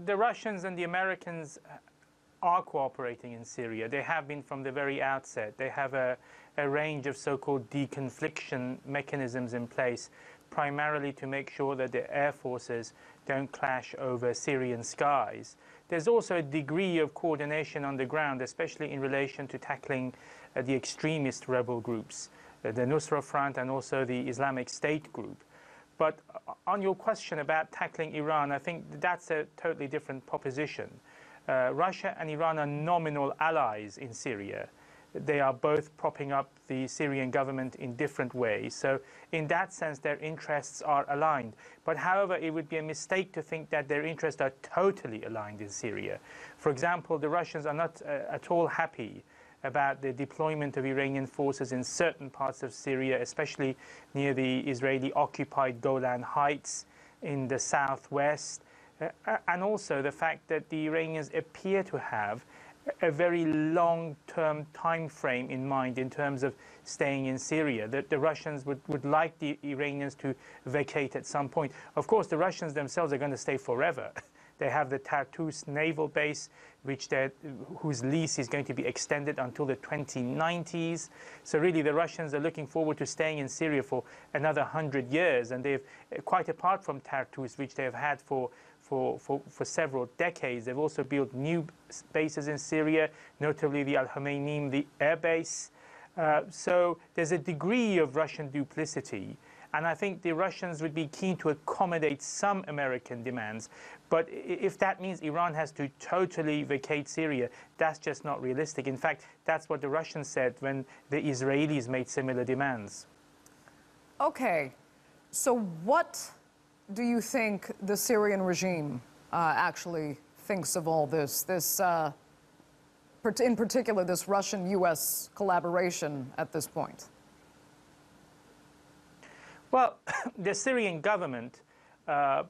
the Russians and the Americans are cooperating in Syria. They have been from the very outset. They have a range of so-called deconfliction mechanisms in place, primarily to make sure that the air forces don't clash over Syrian skies. There's also a degree of coordination on the ground, especially in relation to tackling the extremist rebel groups, the Nusra Front and also the Islamic State group. But on your question about tackling Iran, I think that's a totally different proposition. Russia and Iran are nominal allies in Syria. They are both propping up the Syrian government in different ways. So in that sense, their interests are aligned. But however, it would be a mistake to think that their interests are totally aligned in Syria. For example, the Russians are not at all happy about the deployment of Iranian forces in certain parts of Syria, especially near the Israeli-occupied Golan Heights in the southwest, and also the fact that the Iranians appear to have a very long-term time frame in mind in terms of staying in Syria, that the Russians would like the Iranians to vacate at some point. Of course, the Russians themselves are going to stay forever. They have the Tartus naval base, whose lease is going to be extended until the 2090s. So really, the Russians are looking forward to staying in Syria for another 100 years. And they've, quite apart from Tartus, which they have had for several decades, they've also built new bases in Syria, notably the Al-Khomeynim, the air base. So there's a degree of Russian duplicity. And I think the Russians would be keen to accommodate some American demands. But if that means Iran has to totally vacate Syria, that's just not realistic. In fact, that's what the Russians said when the Israelis made similar demands. Okay. So what do you think the Syrian regime actually thinks of all this? In particular, this Russian-U.S. collaboration at this point? Well, the Syrian government, of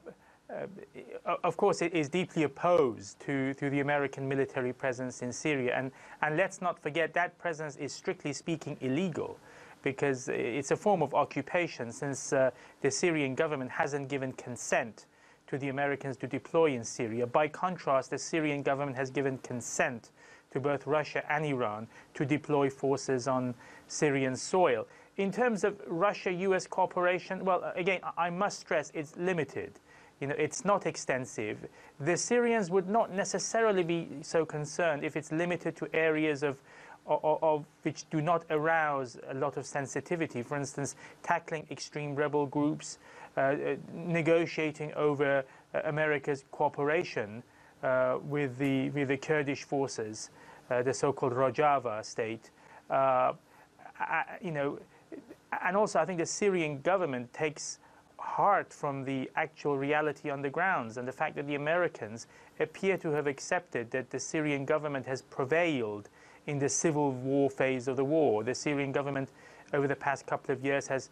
course, is deeply opposed to the American military presence in Syria. And let's not forget that presence is, strictly speaking, illegal, because it's a form of occupation, since the Syrian government hasn't given consent to the Americans to deploy in Syria. By contrast, the Syrian government has given consent to both Russia and Iran to deploy forces on Syrian soil. In terms of Russia-US cooperation, well, again, I must stress it's limited. It's not extensive. The Syrians would not necessarily be so concerned if it's limited to areas of which do not arouse a lot of sensitivity. For instance, tackling extreme rebel groups, negotiating over America's cooperation with the Kurdish forces, the so-called Rojava state. And also, I think the Syrian government takes heart from the actual reality on the grounds, and the fact that the Americans appear to have accepted that the Syrian government has prevailed in the civil war phase of the war. The Syrian government, over the past couple of years, has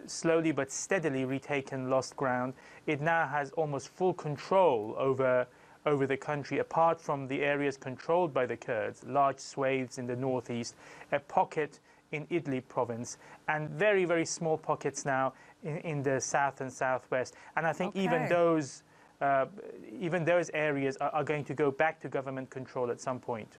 slowly but steadily retaken lost ground. It now has almost full control over the country, apart from the areas controlled by the Kurds, large swathes in the northeast, a pocket in Idlib province, and very, very small pockets now in the south and southwest. And I think even those areas are going to go back to government control at some point.